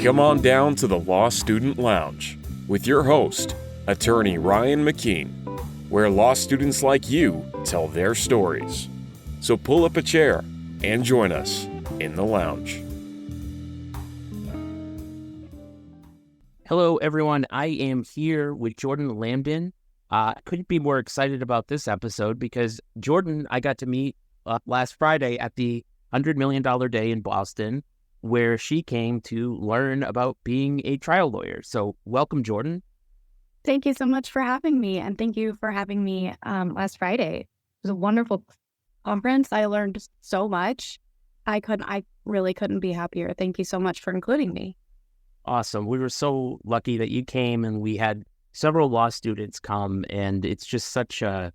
Come on down to the Law Student Lounge with your host, Attorney Ryan McKean, where law students like you tell their stories. So pull up a chair and join us in the lounge. Hello, everyone. I am here with Jordan Lambdin. I couldn't be more excited about this episode because Jordan, I got to meet last Friday at the $100 Million Day in Boston, where she came to learn about being a trial lawyer. So welcome, Jordan. Thank you so much for having me, and thank you for having me last Friday. It was a wonderful conference. I learned so much. I really couldn't be happier. Thank you so much for including me. Awesome. We were so lucky that you came, and we had several law students come, and it's just such a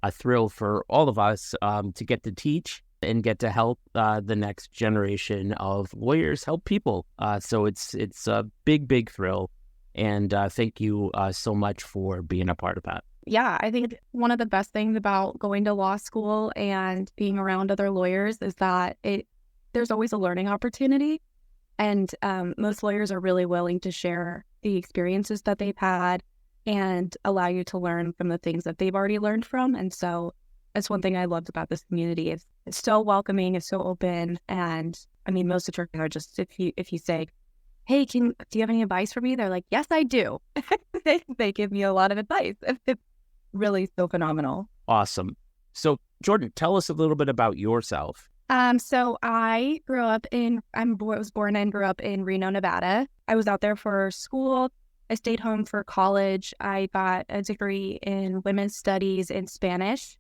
thrill for all of us to get to teach and get to help the next generation of lawyers help people. So it's a big thrill. And thank you so much for being a part of that. Yeah, I think one of the best things about going to law school and being around other lawyers is that there's always a learning opportunity. And most lawyers are really willing to share the experiences that they've had and allow you to learn from the things that they've already learned from. And so that's one thing I loved about this community. It's so welcoming, it's so open. And I mean, most attorneys are just, if you say, hey, do you have any advice for me? They're like, yes, I do. They give me a lot of advice. It's really so phenomenal. Awesome. So Jordan, tell us a little bit about yourself. So I was born and grew up in Reno, Nevada. I was out there for school. I stayed home for college. I got a degree in women's studies in Spanish.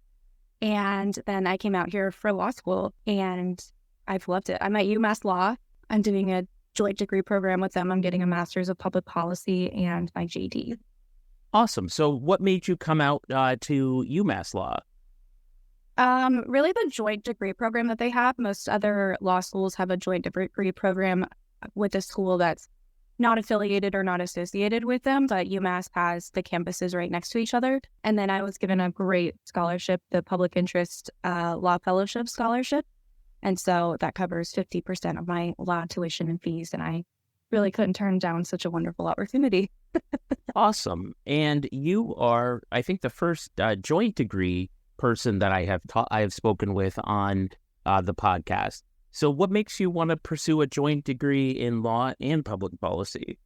And then I came out here for law school, and I've loved it. I'm at UMass Law. I'm doing a joint degree program with them. I'm getting a master's of public policy and my JD. Awesome. So what made you come out to UMass Law? Really the joint degree program that they have. Most other law schools have a joint degree program with a school that's not affiliated or not associated with them, but UMass has the campuses right next to each other. And then I was given a great scholarship, the Public Interest Law Fellowship Scholarship. And so that covers 50% of my law tuition and fees. And I really couldn't turn down such a wonderful opportunity. Awesome. And you are, I think, the first joint degree person that I have spoken with on the podcast. So what makes you want to pursue a joint degree in law and public policy?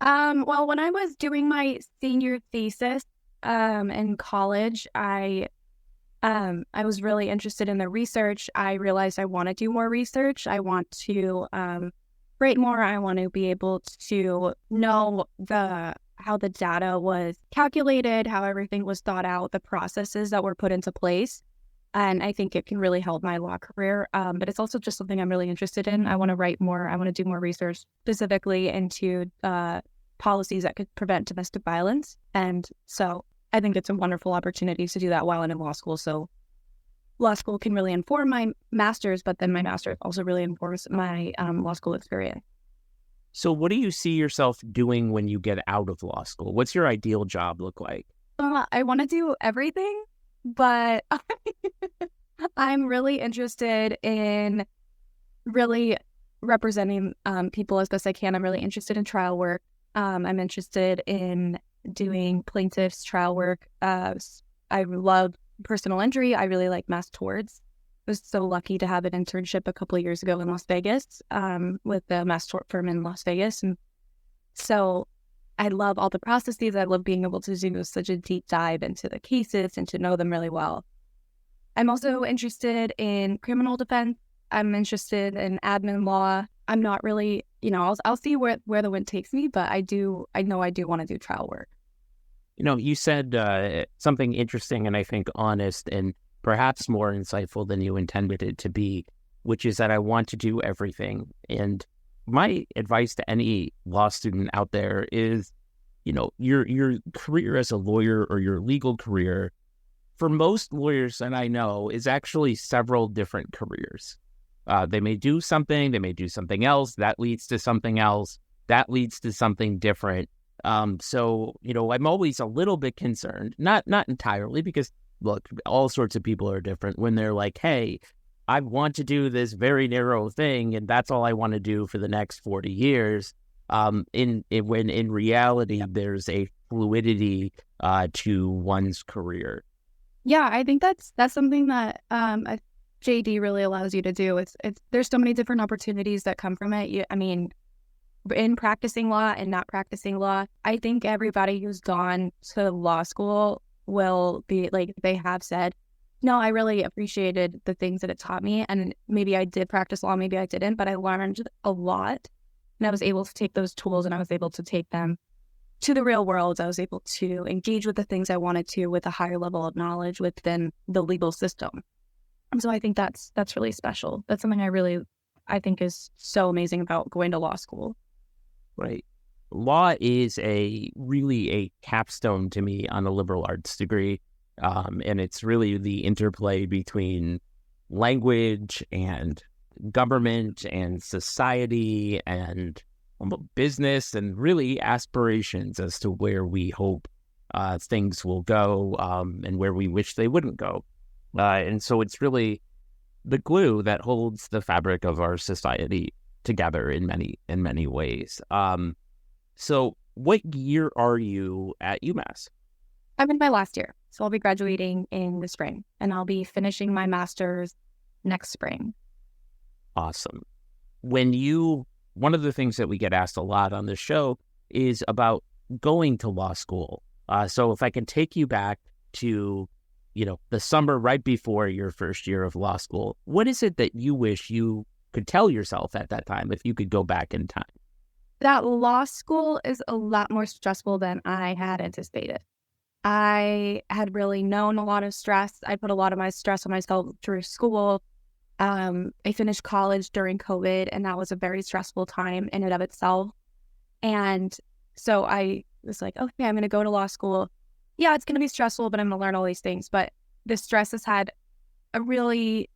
Well, when I was doing my senior thesis in college, I was really interested in the research. I realized I want to do more research. I want to write more. I want to be able to know how the data was calculated, how everything was thought out, the processes that were put into place. And I think it can really help my law career. But it's also just something I'm really interested in. I want to write more. I want to do more research specifically into policies that could prevent domestic violence. And so I think it's a wonderful opportunity to do that while I'm in law school. So law school can really inform my master's, but then my master's also really informs my law school experience. So what do you see yourself doing when you get out of law school? What's your ideal job look like? I want to do everything, but I'm really interested in really representing people as best I can. I'm really interested in trial work. I'm interested in doing plaintiff's trial work. I love personal injury. I really like mass torts. I was so lucky to have an internship a couple of years ago in Las Vegas with the mass tort firm in Las Vegas. And so I love all the processes. I love being able to do such a deep dive into the cases and to know them really well. I'm also interested in criminal defense. I'm interested in admin law. I'm not really, I'll see where the wind takes me, but I know I do want to do trial work. You said something interesting and I think honest and perhaps more insightful than you intended it to be, which is that I want to do everything. And my advice to any law student out there is, your career as a lawyer or your legal career, for most lawyers that I know, is actually several different careers. They may do something, they may do something else, that leads to something else, that leads to something different. So, I'm always a little bit concerned, not entirely, because look, all sorts of people are different when they're like, hey, I want to do this very narrow thing, and that's all I want to do for the next 40 years. When in reality, there's a fluidity to one's career. Yeah, I think that's something that a JD really allows you to do. It's there's so many different opportunities that come from it. I mean, in practicing law and not practicing law, I think everybody who's gone to law school will be like, they have said, no, I really appreciated the things that it taught me. And maybe I did practice law, maybe I didn't, but I learned a lot. And I was able to take those tools and I was able to take them to the real world. I was able to engage with the things I wanted to with a higher level of knowledge within the legal system. And so I think that's really special. That's something I think is so amazing about going to law school. Right. Law is really a capstone to me on a liberal arts degree. And it's really the interplay between language and government and society and business and really aspirations as to where we hope things will go and where we wish they wouldn't go. And so it's really the glue that holds the fabric of our society together in many ways. So what year are you at UMass? I'm in my last year, so I'll be graduating in the spring, and I'll be finishing my master's next spring. Awesome. One of the things that we get asked a lot on this show is about going to law school. So if I can take you back to, the summer right before your first year of law school, what is it that you wish you could tell yourself at that time if you could go back in time? That law school is a lot more stressful than I had anticipated. I had really known a lot of stress. I put a lot of my stress on myself through school. I finished college during COVID, and that was a very stressful time in and of itself. And so I was like, okay, I'm going to go to law school. Yeah, it's going to be stressful, but I'm going to learn all these things. But the stress has had a really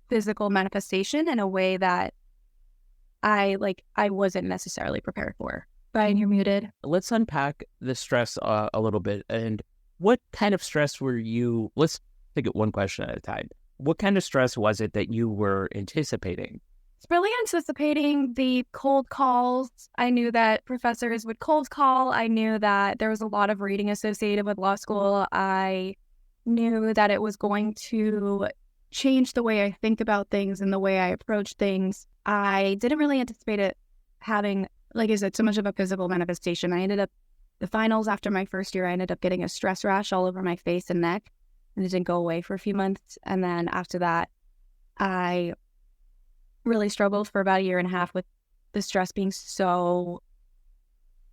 physical manifestation in a way that I wasn't necessarily prepared for. Brian, you're muted. Let's unpack the stress a little bit. And what kind of stress were you? Let's take it one question at a time. What kind of stress was it that you were anticipating? It's really anticipating the cold calls. I knew that professors would cold call. I knew that there was a lot of reading associated with law school. I knew that it was going to change the way I think about things and the way I approach things. I didn't really anticipate it having, like I said, so much of a physical manifestation. The finals after my first year, I ended up getting a stress rash all over my face and neck, and it didn't go away for a few months. And then after that, I really struggled for about a year and a half with the stress being so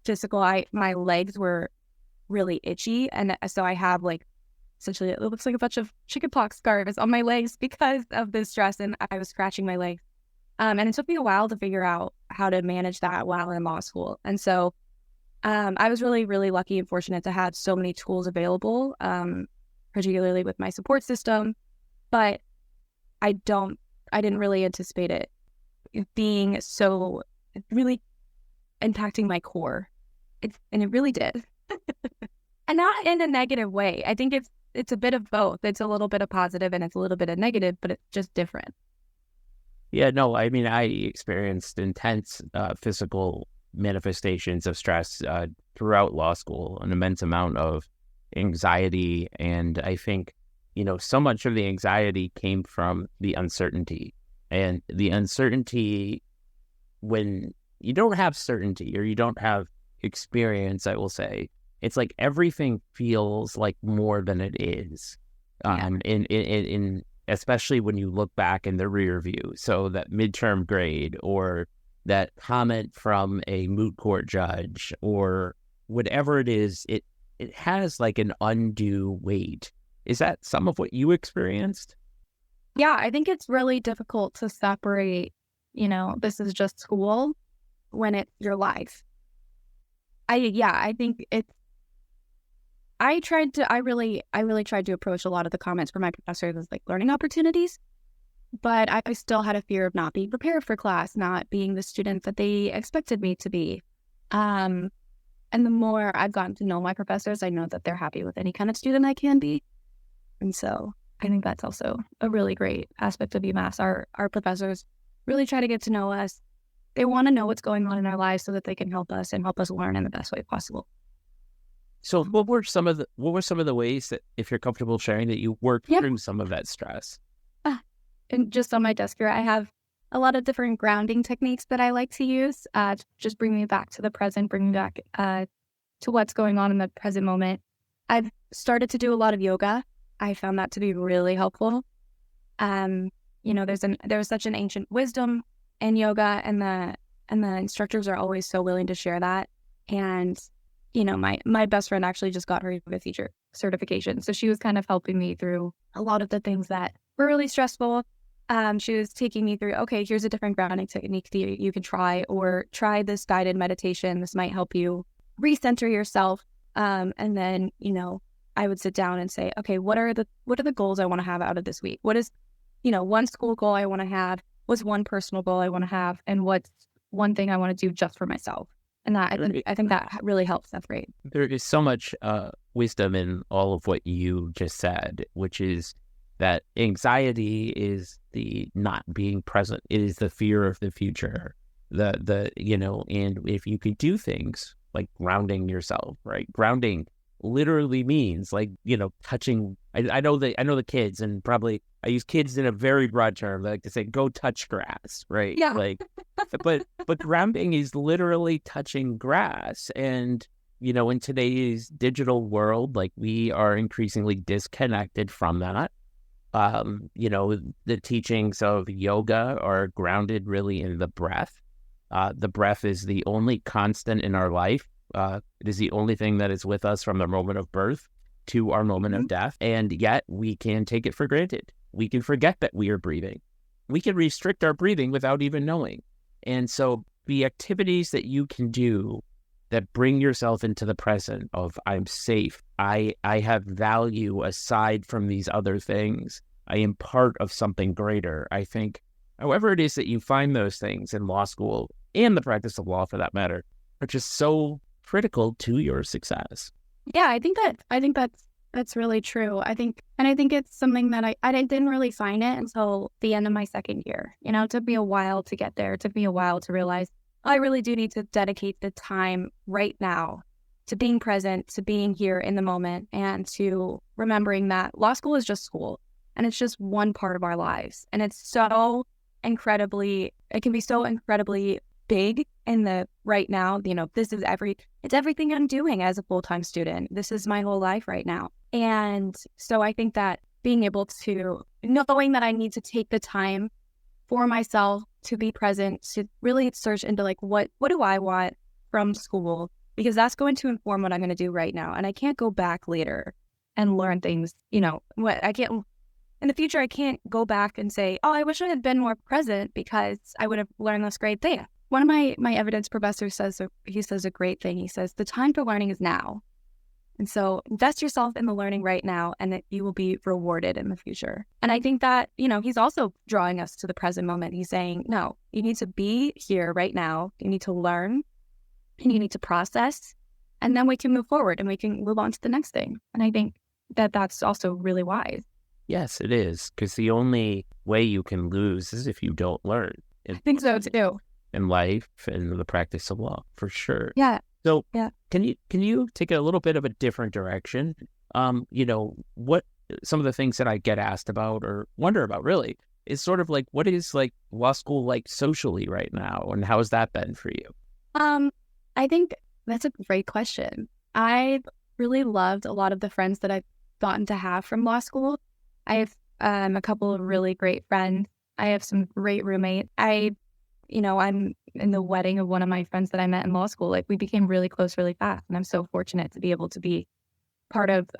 physical. My legs were really itchy, and so I have essentially it looks like a bunch of chickenpox scars on my legs because of the stress, and I was scratching my legs. And it took me a while to figure out how to manage that while in law school. And so I was really, really lucky and fortunate to have so many tools available, particularly with my support system. But I didn't really anticipate it being so really impacting my core. And it really did. And not in a negative way. I think it's a bit of both. It's a little bit of positive and it's a little bit of negative, but it's just different. Yeah, no, I mean, I experienced intense physical manifestations of stress throughout law school, an immense amount of anxiety. And I think, so much of the anxiety came from the uncertainty. And the uncertainty, when you don't have certainty or you don't have experience, I will say, it's like everything feels like more than it is. In especially when you look back in the rear view. So that midterm grade or that comment from a moot court judge or whatever it is, it has like an undue weight. Is that some of what you experienced? Yeah, I think it's really difficult to separate, this is just school when it's your life. I really tried to approach a lot of the comments from my professors as like learning opportunities, but I still had a fear of not being prepared for class, not being the student that they expected me to be. And the more I've gotten to know my professors, I know that they're happy with any kind of student I can be. And so I think that's also a really great aspect of UMass. Our professors really try to get to know us. They want to know what's going on in our lives so that they can help us and help us learn in the best way possible. So what were some of the ways that, if you're comfortable sharing, that you worked through some of that stress? And just on my desk here, I have a lot of different grounding techniques that I like to use to just bring me back to the present, bring me back to what's going on in the present moment. I've started to do a lot of yoga. I found that to be really helpful. There's such an ancient wisdom in yoga, and the instructors are always so willing to share that. And my best friend actually just got her yoga teacher certification, so she was kind of helping me through a lot of the things that were really stressful. She was taking me through, okay, here's a different grounding technique that you can try, or try this guided meditation. This might help you recenter yourself. And then, I would sit down and say, okay, what are the goals I want to have out of this week? What is, one school goal I want to have? What's one personal goal I want to have? And what's one thing I want to do just for myself? And that I think that really helps. That's great. There is so much wisdom in all of what you just said, which is that anxiety is the not being present. It is the fear of the future. And if you could do things like grounding yourself, right? Grounding literally means touching. I know the kids, and probably I use kids in a very broad term. I like to say, go touch grass, right? Yeah. But grounding is literally touching grass. And, in today's digital world, we are increasingly disconnected from that. The teachings of yoga are grounded really in the breath. The breath is the only constant in our life. It is the only thing that is with us from the moment of birth to our moment of death. And yet we can take it for granted. We can forget that we are breathing. We can restrict our breathing without even knowing. And so the activities that you can do that bring yourself into the present of, I'm safe, I have value aside from these other things, I am part of something greater. I think, however it is that you find those things in law school, and the practice of law for that matter, are just so critical to your success. Yeah, I think that's really true. I think it's something that I didn't really find it until the end of my second year. It took me a while to get there. It took me a while to realize I really do need to dedicate the time right now to being present, to being here in the moment, and to remembering that law school is just school, and it's just one part of our lives. And it can be so incredibly big in the right now. It's everything I'm doing as a full-time student. This is my whole life right now. And so I think that being able to, knowing that I need to take the time for myself to be present, to really search into what do I want from school, because that's going to inform what I'm going to do right now. And I can't go back later and learn things, in the future, I can't go back and say, oh, I wish I had been more present because I would have learned this great thing. One of my evidence professors says a great thing. He says, the time for learning is now. And so invest yourself in the learning right now, and that you will be rewarded in the future. And I think that, he's also drawing us to the present moment. He's saying, no, you need to be here right now. You need to learn, and you need to process, and then we can move forward and we can move on to the next thing. And I think that that's also really wise. Yes, it is. Because the only way you can lose is if you don't learn. I think so too. In life and the practice of law, for sure. Yeah. So can you take a little bit of a different direction? What some of the things that I get asked about or wonder about really is sort of what is law school like socially right now, and how has that been for you? I think that's a great question. I've really loved a lot of the friends that I've gotten to have from law school. I have a couple of really great friends. I have some great roommates. I'm in the wedding of one of my friends that I met in law school. We became really close really fast, and I'm so fortunate to be able to be part of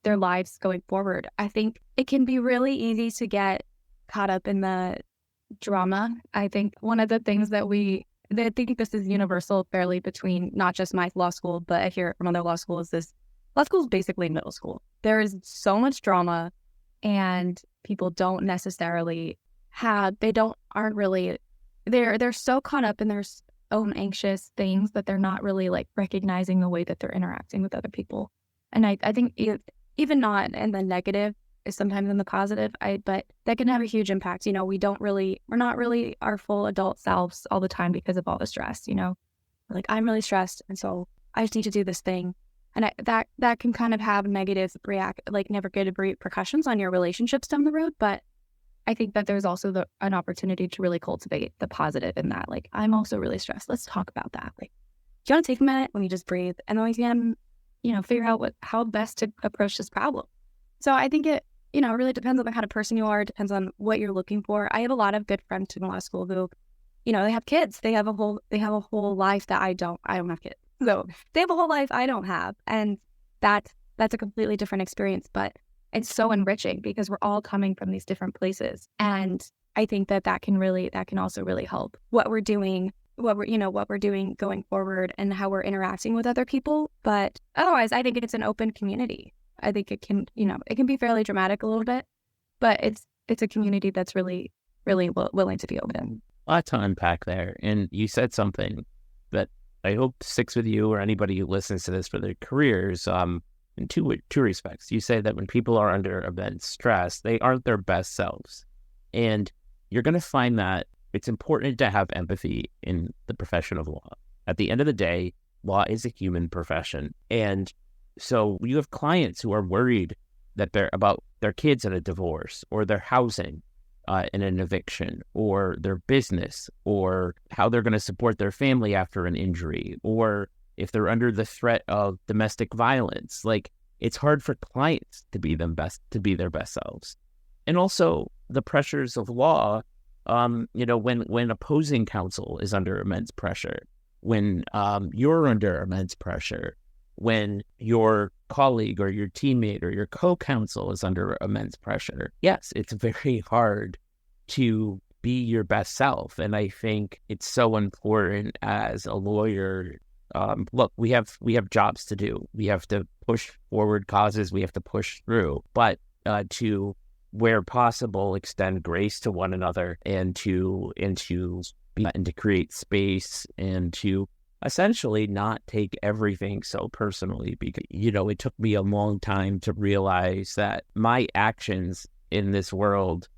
their lives going forward. I think it can be really easy to get caught up in the drama. I think one of the things that I think this is universal fairly between not just my law school, but I hear it from other law schools, law school is basically middle school. There is so much drama, and people don't necessarily they're so caught up in their own anxious things that they're not really recognizing the way that they're interacting with other people. And I think even not in the negative is sometimes in the positive. But that can have a huge impact. We're not really our full adult selves all the time because of all the stress, Like, I'm really stressed, and so I just need to do this thing. And that can kind of have negative repercussions on your relationships down the road. But I think that there's also an opportunity to really cultivate the positive in that. Like, I'm also really stressed. Let's talk about that. Like, do you want to take a minute? Let me just breathe. And then we can, figure out how best to approach this problem. So I think it really depends on the kind of person you are. It depends on what you're looking for. I have a lot of good friends in law school who, they have kids. They have a whole life that I don't have kids. So they have a whole life I don't have. And that's a completely different experience. But it's so enriching because we're all coming from these different places. And I think that can also really help what we're doing going forward and how we're interacting with other people. But otherwise, I think it's an open community. I think it can be fairly dramatic a little bit, but it's a community that's really, really willing to be open. A lot to unpack there. And you said something that I hope sticks with you or anybody who listens to this for their careers. In two respects. You say that when people are under immense stress, they aren't their best selves. And you're going to find that it's important to have empathy in the profession of law. At the end of the day, law is a human profession. And so you have clients who are worried that they're about their kids in a divorce or their housing in an eviction or their business or how they're going to support their family after an injury or if they're under the threat of domestic violence. Like, it's hard for clients to be their best selves. And also the pressures of law, when opposing counsel is under immense pressure, when you're under immense pressure, when your colleague or your teammate or your co-counsel is under immense pressure. Yes, it's very hard to be your best self. And I think it's so important as a lawyer. Look, we have jobs to do. We have to push forward causes. We have to push through, but to, where possible, extend grace to one another and to create space and to essentially not take everything so personally. Because it took me a long time to realize that my actions in this world,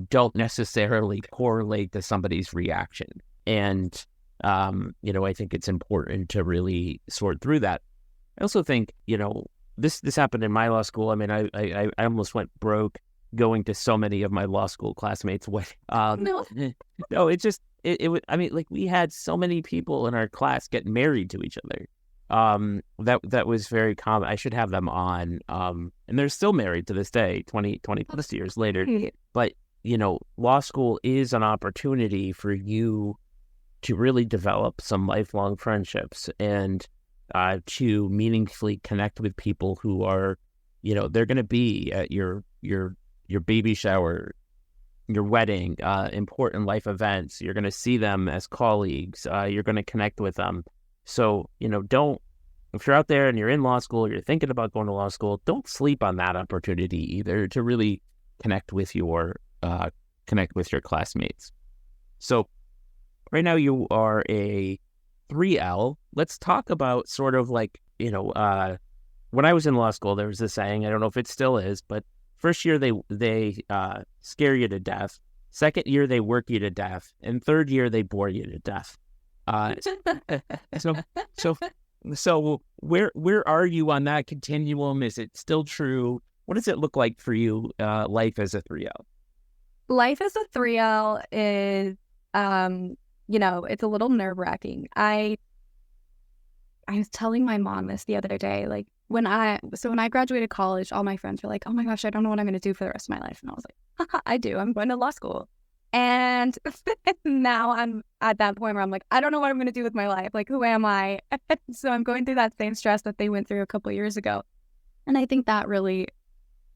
don't necessarily correlate to somebody's reaction. And I think it's important to really sort through that. I also think, this happened in my law school. I mean, I almost went broke going to so many of my law school classmates' No, it was, I mean, like, we had so many people in our class get married to each other. That was very common. I should have them on. And they're still married to this day, 20 plus years later. But, law school is an opportunity for you to really develop some lifelong friendships and to meaningfully connect with people who are, they're going to be at your baby shower, your wedding, important life events. You're going to see them as colleagues. You're going to connect with them. So, if you're out there and you're in law school, you're thinking about going to law school, don't sleep on that opportunity either to really connect with your classmates. So right now you are a 3L. Let's talk about sort of like, when I was in law school, there was this saying, I don't know if it still is, but first year they scare you to death. Second year they work you to death, and third year they bore you to death. So where are you on that continuum? Is it still true? What does it look like for you, life as a 3L? Life as a 3L is, it's a little nerve-wracking. I was telling my mom this the other day, like, when I graduated college, all my friends were like, oh my gosh, I don't know what I'm going to do for the rest of my life. And I was like, haha, I do. I'm going to law school. And now I'm at that point where I'm like, I don't know what I'm going to do with my life. Like, who am I? So I'm going through that same stress that they went through a couple of years ago. And I think that really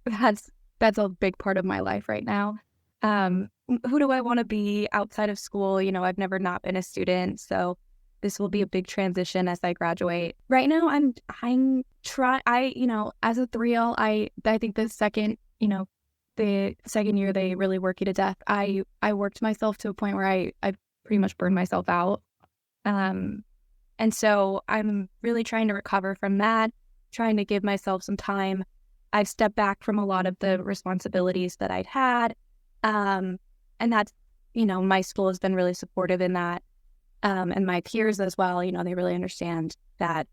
that's a big part of my life right now. Who do I want to be outside of school? I've never not been a student. So this will be a big transition as I graduate. Right now, as a 3L, I think the second year they really work you to death. I worked myself to a point where I pretty much burned myself out. And so I'm really trying to recover from that, trying to give myself some time I've stepped back from a lot of the responsibilities that I'd had. And that's, my school has been really supportive in that. And my peers as well, they really understand that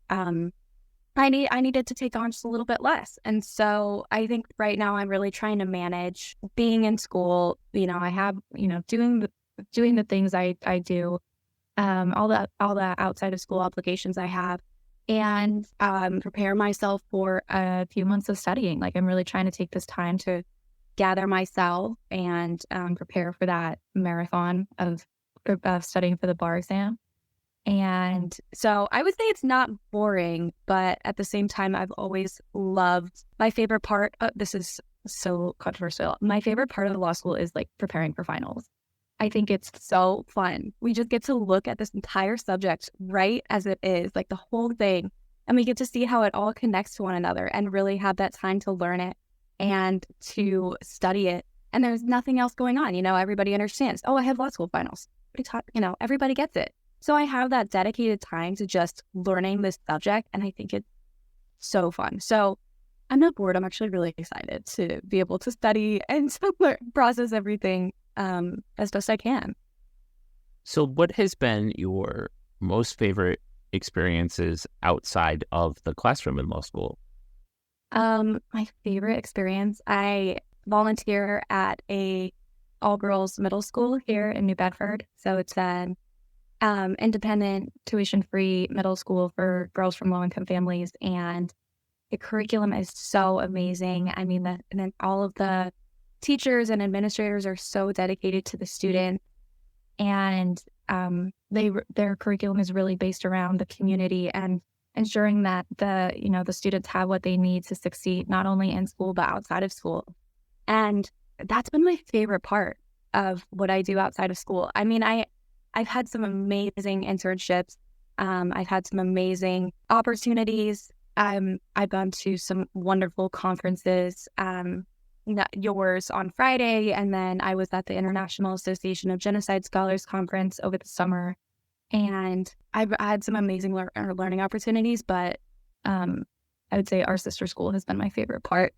I needed to take on just a little bit less. And so I think right now I'm really trying to manage being in school. I have, doing the things I do, all the outside of school obligations I have, and prepare myself for a few months of studying. Like, I'm really trying to take this time to gather myself and prepare for that marathon of studying for the bar exam. And so I would say it's not boring, but at the same time, I've always loved my favorite part. This is so controversial. My favorite part of the law school is like preparing for finals. I think it's so fun. We just get to look at this entire subject right as it is, like the whole thing. And we get to see how it all connects to one another and really have that time to learn it and to study it. And there's nothing else going on. Everybody understands. Oh, I have law school finals. Everybody gets it. So I have that dedicated time to just learning this subject, and I think it's so fun. So I'm not bored. I'm actually really excited to be able to study and to process everything as best I can. So what has been your most favorite experiences outside of the classroom in law school? My favorite experience, I volunteer at a all-girls middle school here in New Bedford. So it's an independent, tuition-free middle school for girls from low-income families, and the curriculum is so amazing. I mean, and then all of the teachers and administrators are so dedicated to the student, and their curriculum is really based around the community and ensuring that the students have what they need to succeed, not only in school but outside of school. And that's been my favorite part of what I do outside of school. I mean, I've had some amazing internships. I've had some amazing opportunities. I've gone to some wonderful conferences, yours on Friday, and then I was at the International Association of Genocide Scholars Conference over the summer. And I've had some amazing learning opportunities, but I would say our sister school has been my favorite part.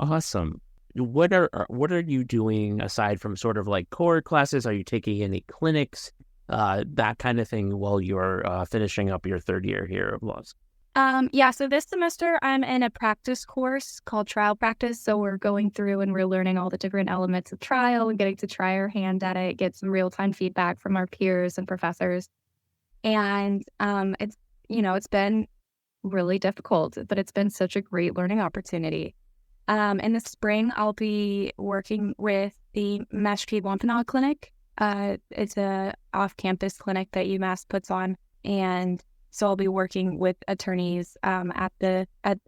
Awesome. What are you doing aside from sort of like core classes? Are you taking any clinics, that kind of thing, while you're finishing up your third year here of law school? Yeah, so this semester I'm in a practice course called trial practice. So we're going through and we're learning all the different elements of trial and getting to try our hand at it, get some real-time feedback from our peers and professors. And it's been really difficult, but it's been such a great learning opportunity. In the spring, I'll be working with the Mashpee Wampanoag Clinic. It's a off-campus clinic that UMass puts on, and so I'll be working with attorneys in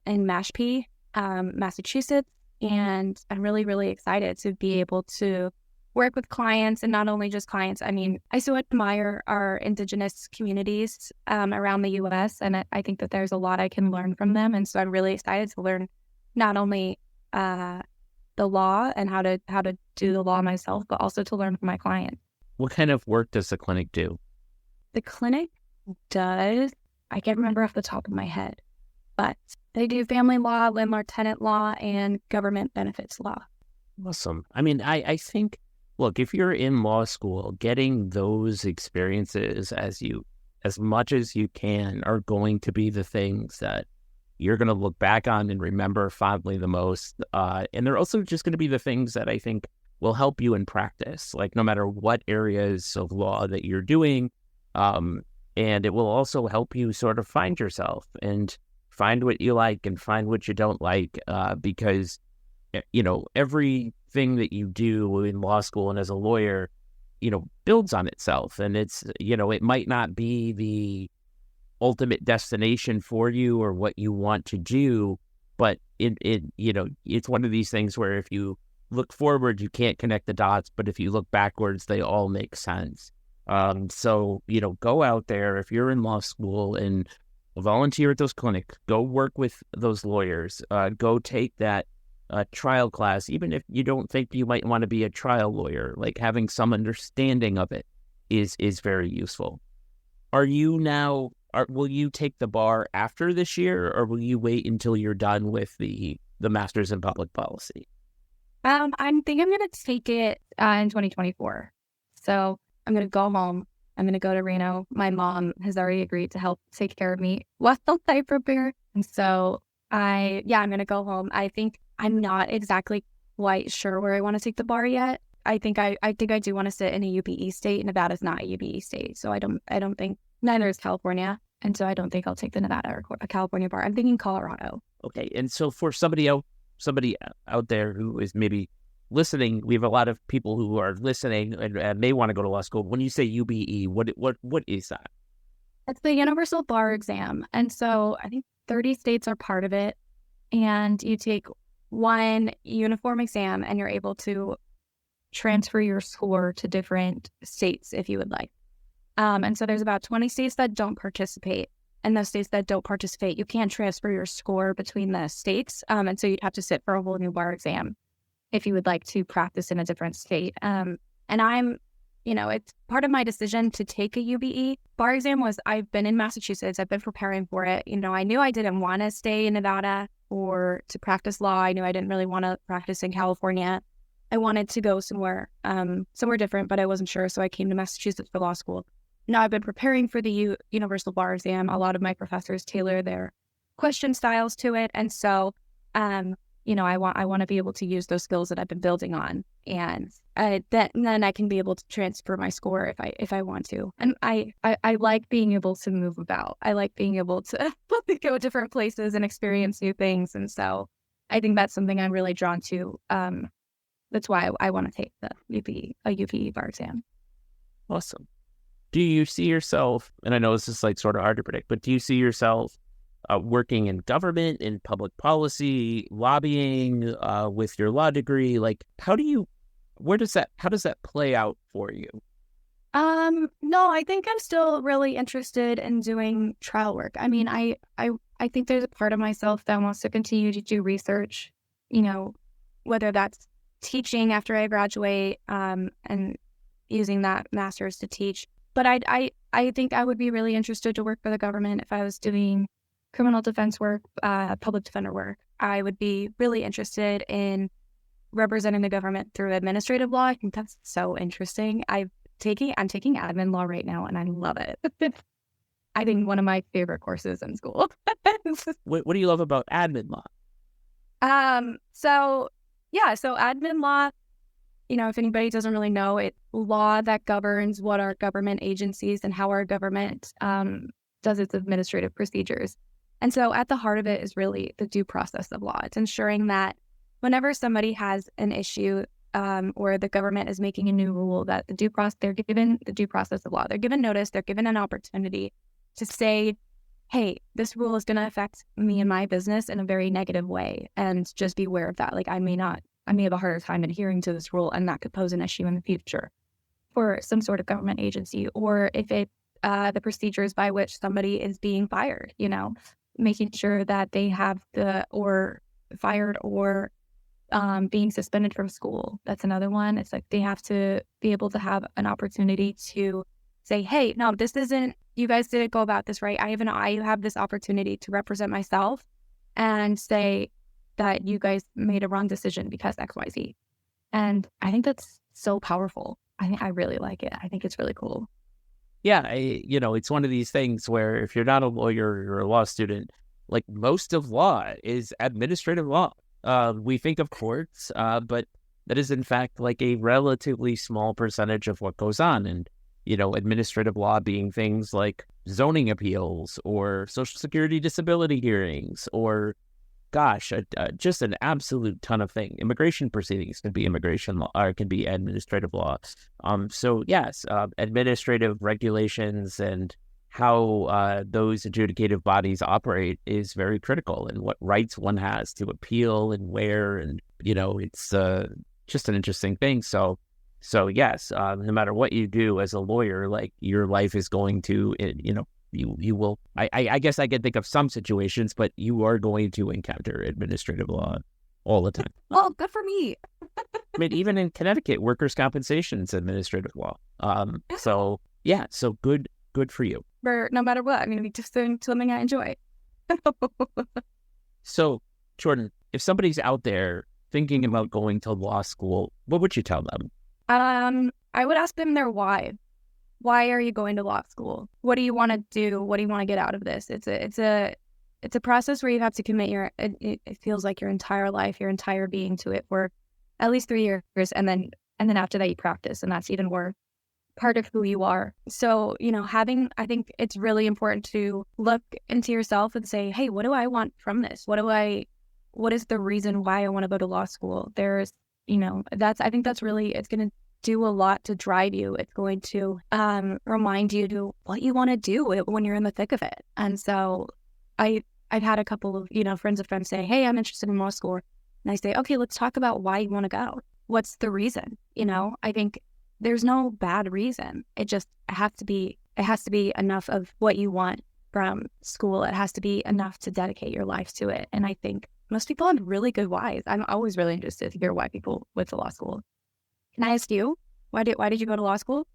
Mashpee, Massachusetts, and I'm really, really excited to be able to work with clients, and not only just clients. I mean, I so admire our Indigenous communities around the U.S., and I think that there's a lot I can learn from them, and so I'm really excited to learn not only the law and how to do the law myself, but also to learn from my clients. What kind of work does the clinic do? The clinic does, I can't remember off the top of my head, but they do family law, landlord-tenant law, and government benefits law. Awesome. I mean, I think, look, if you're in law school, getting those experiences as much as you can are going to be the things that you're going to look back on and remember fondly the most. And they're also just going to be the things that I think will help you in practice, like no matter what areas of law that you're doing. And it will also help you sort of find yourself and find what you like and find what you don't like, because, everything that you do in law school and as a lawyer, builds on itself. And it's, it might not be the ultimate destination for you or what you want to do, but it's one of these things where if you look forward, you can't connect the dots, but if you look backwards, they all make sense. So go out there if you're in law school and volunteer at those clinics, go work with those lawyers, go take that trial class, even if you don't think you might want to be a trial lawyer, like having some understanding of it is very useful. Are you will you take the bar after this year, or will you wait until you're done with the master's in public policy? I think I'm going to take it in 2024. So I'm going to go home. I'm going to go to Reno. My mom has already agreed to help take care of me while I prepare. And so I'm going to go home. I think I'm not exactly quite sure where I want to take the bar yet. I think I do want to sit in a UBE state. Nevada's not a UBE state. So I don't think, neither is California. And so I don't think I'll take the Nevada or a California bar. I'm thinking Colorado. Okay. And so for somebody out there who is maybe listening, we have a lot of people who are listening and may want to go to law school. When you say UBE, what is that? It's the Universal Bar Exam. And so I think 30 states are part of it. And you take one uniform exam and you're able to transfer your score to different states if you would like. And so there's about 20 states that don't participate. And those states that don't participate, you can't transfer your score between the states. And so you'd have to sit for a whole new bar exam if you would like to practice in a different state. And I'm, it's part of my decision to take a UBE bar exam I've been in Massachusetts. I've been preparing for it. I knew I didn't want to stay in Nevada or to practice law. I knew I didn't really want to practice in California. I wanted to go somewhere different, but I wasn't sure. So I came to Massachusetts for law school. Now I've been preparing for the Universal Bar Exam. A lot of my professors tailor their question styles to it. And so, I want to be able to use those skills that I've been building on, and then I can be able to transfer my score if I want to. And I like being able to move about. I like being able to go different places and experience new things. And so I think that's something I'm really drawn to. That's why I want to take the UPE bar exam. Awesome. Do you see yourself, and I know this is like sort of hard to predict, but do you see yourself working in government, in public policy, lobbying, with your law degree? Like, how does that play out for you? No, I think I'm still really interested in doing trial work. I mean, I think there's a part of myself that wants to continue to do research, whether that's teaching after I graduate, and using that master's to teach. But I think I would be really interested to work for the government if I was doing criminal defense work, public defender work. I would be really interested in representing the government through administrative law. I think that's so interesting. I'm taking admin law right now, and I love it. I think one of my favorite courses in school. What do you love about admin law? So admin law, if anybody doesn't really know, it's law that governs what our government agencies and how our government does its administrative procedures. And so at the heart of it is really the due process of law. It's ensuring that whenever somebody has an issue, or the government is making a new rule, that they're given the due process of law. They're given notice, they're given an opportunity to say, hey, this rule is going to affect me and my business in a very negative way, and just be aware of that. Like, I may have a harder time adhering to this rule, and that could pose an issue in the future for some sort of government agency, or if it the procedures by which somebody is being fired, making sure that they have fired or being suspended from school. That's another one. It's like they have to be able to have an opportunity to say, hey, no, this isn't, you guys didn't go about this right. I have this opportunity to represent myself and say that you guys made a wrong decision because XYZ. And I think that's so powerful. I really like it. I think it's really cool. Yeah, it's one of these things where if you're not a lawyer, you're a law student, like most of law is administrative law. We think of courts, but that is in fact like a relatively small percentage of what goes on. And, administrative law being things like zoning appeals or Social Security disability hearings, or just an absolute ton of things. Immigration proceedings can be immigration law, or can be administrative law. So yes, administrative regulations and how those adjudicative bodies operate is very critical, and what rights one has to appeal and where, and it's just an interesting thing. So yes, no matter what you do as a lawyer, like your life is going to, you will, I guess I can think of some situations, but you are going to encounter administrative law all the time. Well, good for me. I mean, even in Connecticut, workers' compensation is administrative law. So good for you. for no matter what. I'm going to be just doing something I enjoy. So, Jordan, if somebody's out there thinking about going to law school, what would you tell them? I would ask them their why. Why are you going to law school? What do you want to do? What do you want to get out of this? It's a process where you have to commit it feels like your entire life, your entire being to it for at least 3 years, and then after that you practice, and that's even more part of who you are. So, I think it's really important to look into yourself and say, hey, what do I want from this? What is the reason why I want to go to law school? There's, I think that's really, it's going to do a lot to drive you. It's going to remind you to what you want to do when you're in the thick of it. And so I've had a couple of, friends of friends say, hey, I'm interested in law school. And I say, okay, let's talk about why you want to go. What's the reason? I think there's no bad reason. It has to be enough of what you want from school. It has to be enough to dedicate your life to it. And I think most people have really good whys. I'm always really interested to hear why people went to law school. Can I ask you, why did you go to law school?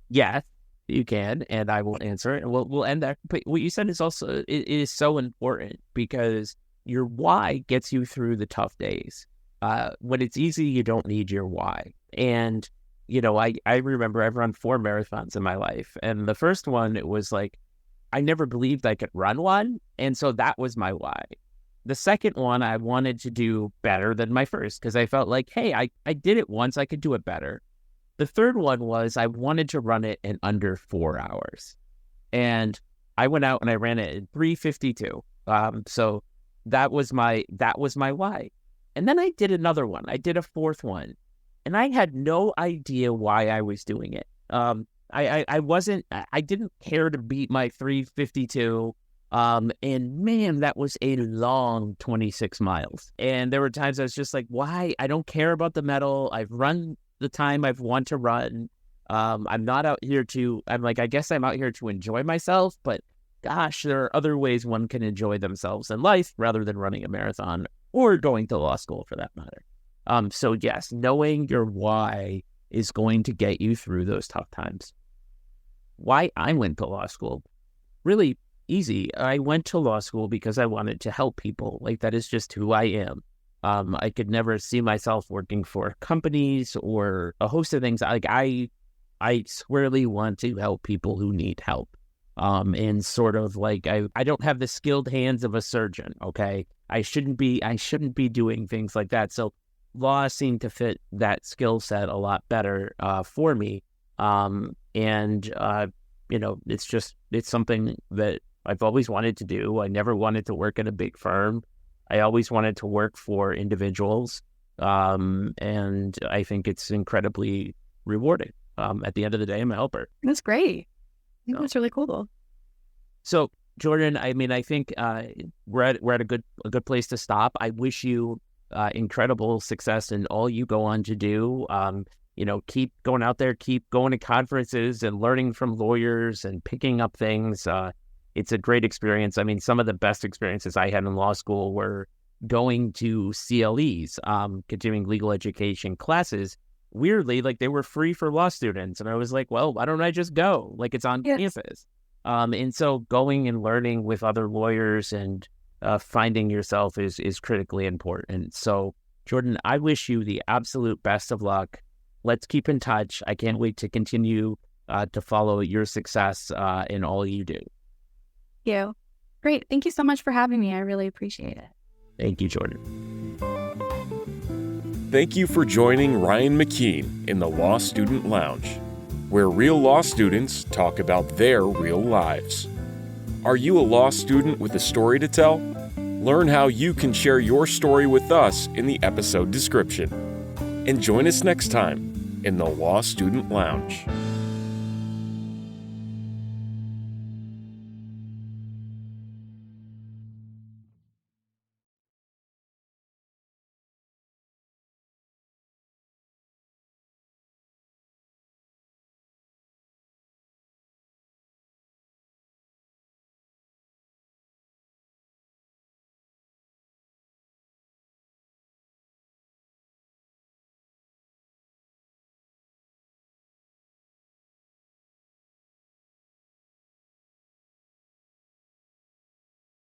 Yes, you can, and I will answer it. And we'll end there. But what you said is also, it is so important, because your why gets you through the tough days. When it's easy, you don't need your why. And, I remember I've run 4 marathons in my life. And the first one, it was like, I never believed I could run one. And so that was my why. The second one, I wanted to do better than my first, because I felt like, hey, I did it once, I could do it better. The third one was I wanted to run it in under 4 hours. And I went out and I ran it in 3:52. So that was my why. And then I did another one. I did a fourth one. And I had no idea why I was doing it. I didn't care to beat my 3:52. And man, that was a long 26 miles. And there were times I was just like, why? I don't care about the medal. I've run the time I've wanted to run. I'm not out here I guess I'm out here to enjoy myself, but gosh, there are other ways one can enjoy themselves in life rather than running a marathon or going to law school for that matter. So yes, knowing your why is going to get you through those tough times. Why I went to law school? Really easy. I went to law school because I wanted to help people. Like, that is just who I am. I could never see myself working for companies or a host of things. Like, I squarely want to help people who need help. And sort of like, I don't have the skilled hands of a surgeon. Okay. I shouldn't be doing things like that. So law seemed to fit that skill set a lot better, for me. It's something that I've always wanted to do. I never wanted to work at a big firm. I always wanted to work for individuals. And I think it's incredibly rewarding. At the end of the day, I'm a helper. That's great. I think that's really cool. So, Jordan, I think we're at a good place to stop. I wish you incredible success in all you go on to do. Keep going out there, keep going to conferences and learning from lawyers and picking up things. It's a great experience. Some of the best experiences I had in law school were going to CLEs, continuing legal education classes. Weirdly, like, they were free for law students. And I was like, well, why don't I just go? Like, it's on campus. And so going and learning with other lawyers and finding yourself is critically important. So, Jordan, I wish you the absolute best of luck. Let's keep in touch. I can't wait to continue to follow your success in all you do. Thank you. Great. Thank you so much for having me. I really appreciate it. Thank you, Jordan. Thank you for joining Ryan McKeen in the Law Student Lounge, where real law students talk about their real lives. Are you a law student with a story to tell? Learn how you can share your story with us in the episode description. And join us next time in the Law Student Lounge.